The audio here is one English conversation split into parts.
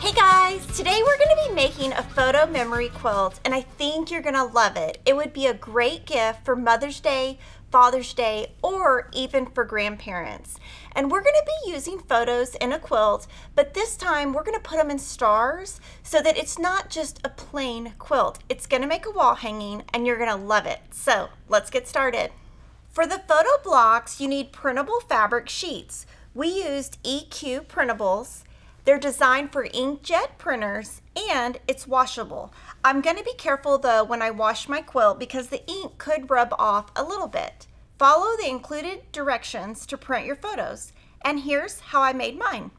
Hey guys, today we're going to be making a photo memory quilt and I think you're going to love it. It would be a great gift for Mother's Day, Father's Day, or even for grandparents. And we're going to be using photos in a quilt, but this time we're going to put them in stars so that it's not just a plain quilt. It's going to make a wall hanging and you're going to love it. So let's get started. For the photo blocks, you need printable fabric sheets. We used EQ printables. They're designed for inkjet printers and it's washable. I'm going to be careful though when I wash my quilt because the ink could rub off a little bit. Follow the included directions to print your photos. And here's how I made mine.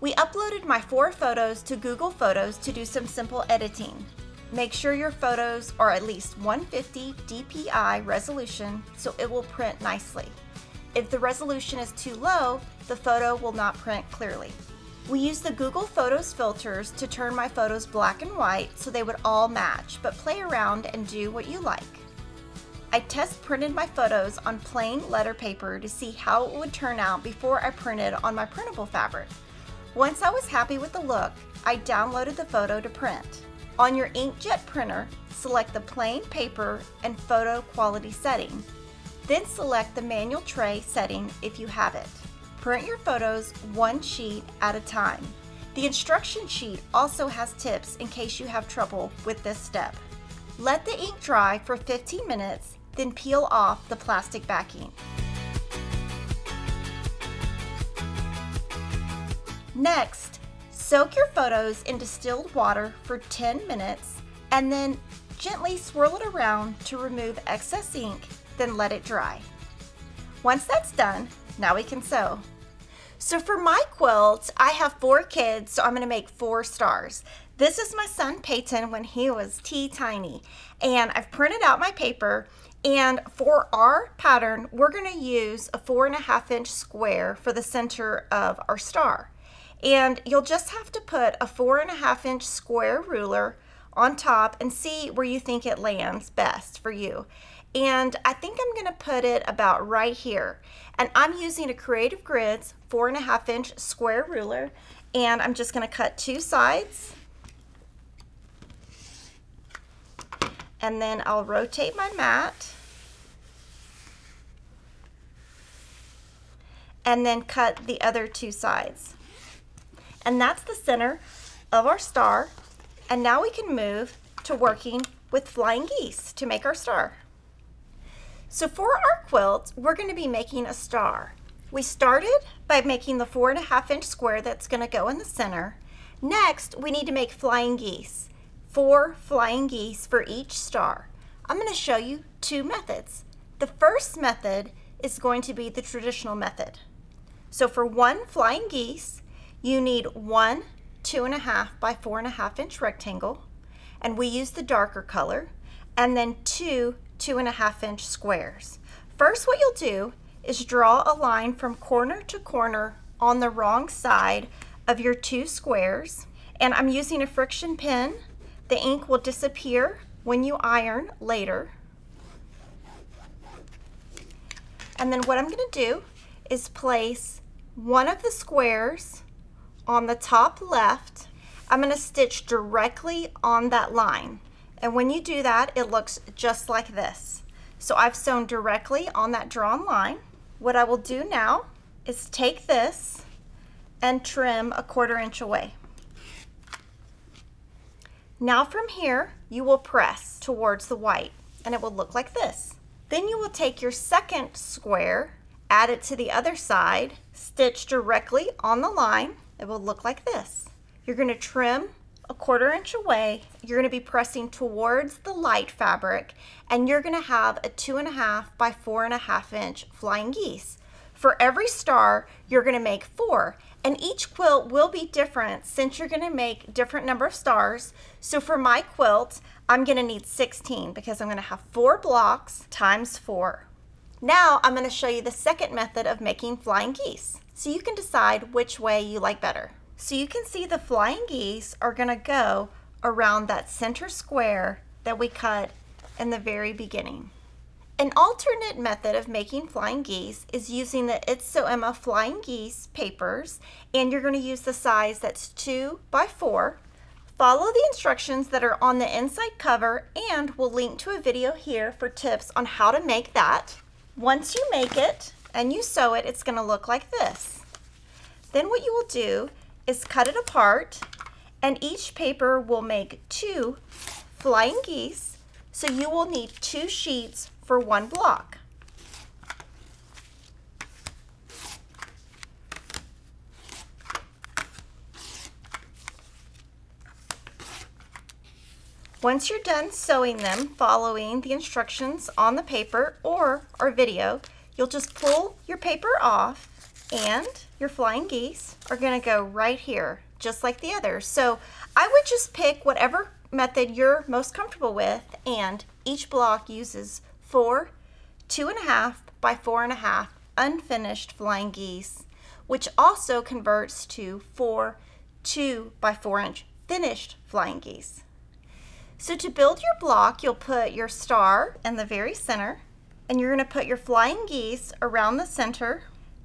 We uploaded my 4 photos to Google Photos to do some simple editing. Make sure your photos are at least 150 dpi resolution so it will print nicely. If the resolution is too low, the photo will not print clearly. We used the Google Photos filters to turn my photos black and white so they would all match, but play around and do what you like. I test printed my photos on plain letter paper to see how it would turn out before I printed on my printable fabric. Once I was happy with the look, I downloaded the photo to print. On your inkjet printer, select the plain paper and photo quality setting. Then select the manual tray setting if you have it. Print your photos one sheet at a time. The instruction sheet also has tips in case you have trouble with this step. Let the ink dry for 15 minutes, then peel off the plastic backing. Next, soak your photos in distilled water for 10 minutes and then gently swirl it around to remove excess ink, then let it dry. Once that's done, now we can sew. So for my quilt, I have 4 kids, so I'm going to make 4 stars. This is my son Peyton when he was teeny, and I've printed out my paper, and for our pattern, we're going to use a 4.5-inch square for the center of our star. And you'll just have to put a 4.5-inch square ruler on top and see where you think it lands best for you. And I think I'm going to put it about right here. And I'm using a Creative Grids 4.5-inch square ruler, and I'm just going to cut 2 sides. And then I'll rotate my mat. And then cut the other 2 sides. And that's the center of our star. And now we can move to working with flying geese to make our star. So for our quilt, we're going to be making a star. We started by making the 4.5-inch square that's going to go in the center. Next, we need to make flying geese. 4 flying geese for each star. I'm going to show you 2 methods. The first method is going to be the traditional method. So for 1 flying geese, you need 1 2.5 by 4.5-inch rectangle, and we use the darker color, and then 2 2.5-inch squares. First, what you'll do is draw a line from corner to corner on the wrong side of your 2 squares, and I'm using a friction pen. The ink will disappear when you iron later. And then what I'm going to do is place one of the squares on the top left. I'm going to stitch directly on that line. And when you do that, it looks just like this. So I've sewn directly on that drawn line. What I will do now is take this and trim a 1/4 inch away. Now from here, you will press towards the white and it will look like this. Then you will take your second square, add it to the other side, stitch directly on the line. It will look like this. You're going to trim a 1/4 inch away. You're going to be pressing towards the light fabric, and you're going to have a 2.5 by 4.5-inch flying geese. For every star, you're going to make 4, and each quilt will be different since you're going to make different number of stars. So for my quilt, I'm going to need 16 because I'm going to have 4 blocks times 4. Now I'm going to show you the second method of making flying geese, so you can decide which way you like better. So you can see the flying geese are going to go around that center square that we cut in the very beginning. An alternate method of making flying geese is using the It's So Emma flying geese papers, and you're going to use the size that's 2 by 4. Follow the instructions that are on the inside cover, and we'll link to a video here for tips on how to make that. Once you make it and you sew it, it's going to look like this. Then what you will do is cut it apart, and each paper will make 2 flying geese, so you will need 2 sheets for 1 block. Once you're done sewing them, following the instructions on the paper or our video, you'll just pull your paper off, and your flying geese are going to go right here, just like the others. So I would just pick whatever method you're most comfortable with, and each block uses 4 2.5 by 4.5 unfinished flying geese, which also converts to 4 2 by 4 inch finished flying geese. So to build your block, you'll put your star in the very center, and you're going to put your flying geese around the center.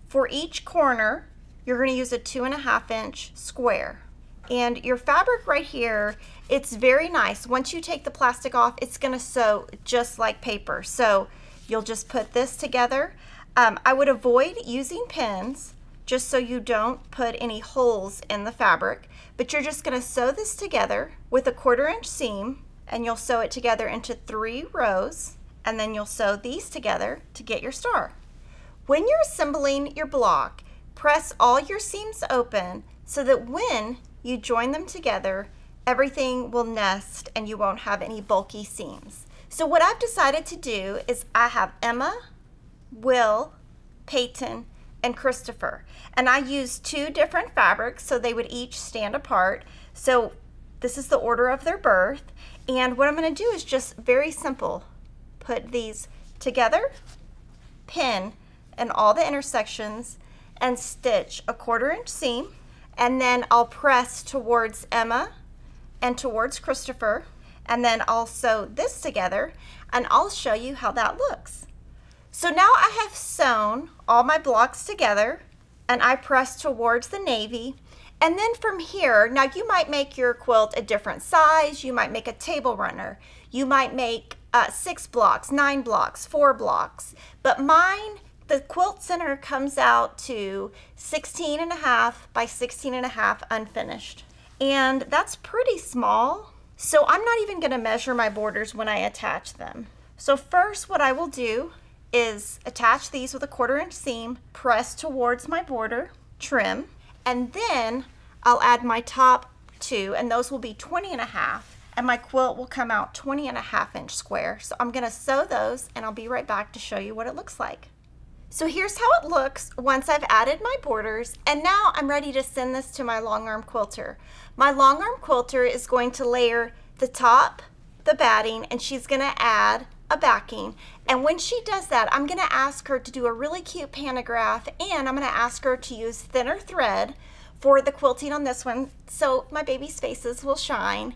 For each corner, you're going to use a 2.5 inch square. And your fabric right here, it's very nice. Once you take the plastic off, it's going to sew just like paper. So you'll just put this together. I would avoid using pins just so you don't put any holes in the fabric, but you're just going to sew this together with a 1/4 inch seam, and you'll sew it together into 3 rows, and then you'll sew these together to get your star. When you're assembling your block, press all your seams open so that when you join them together, everything will nest and you won't have any bulky seams. So what I've decided to do is I have Emma, Will, Peyton, and Christopher, and I used 2 different fabrics so they would each stand apart. So this is the order of their birth, and what I'm going to do is just very simple. Put these together, pin in all the intersections, and stitch a 1/4 inch seam, and then I'll press towards Emma and towards Christopher, and then I'll sew this together, and I'll show you how that looks. So now I have sewn all my blocks together, and I press towards the navy, and then from here, now you might make your quilt a different size, you might make a table runner, you might make 6 blocks, 9 blocks, 4 blocks, but mine, the quilt center comes out to 16.5 by 16.5 unfinished, and that's pretty small, so I'm not even going to measure my borders when I attach them. So first what I will do is attach these with a 1/4 inch seam, press towards my border, trim, and then I'll add my top 2, and those will be 20.5, and my quilt will come out 20.5 inch square. So I'm going to sew those, and I'll be right back to show you what it looks like. So here's how it looks once I've added my borders, and now I'm ready to send this to my long arm quilter. My long arm quilter is going to layer the top, the batting, and she's going to add a backing, and when she does that, I'm going to ask her to do a really cute pantograph, and I'm going to ask her to use thinner thread for the quilting on this one so my baby's faces will shine,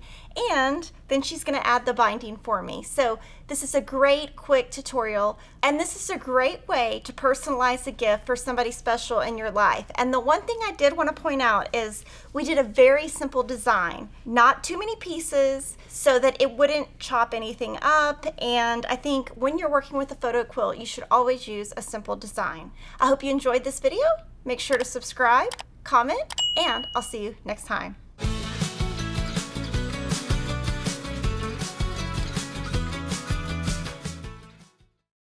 and then she's going to add the binding for me. So this is a great quick tutorial, and this is a great way to personalize a gift for somebody special in your life. And the one thing I did want to point out is we did a very simple design, not too many pieces so that it wouldn't chop anything up, and I think when you're working with a photo quilt, you should always use a simple design. I hope you enjoyed this video. Make sure to subscribe, comment, and I'll see you next time.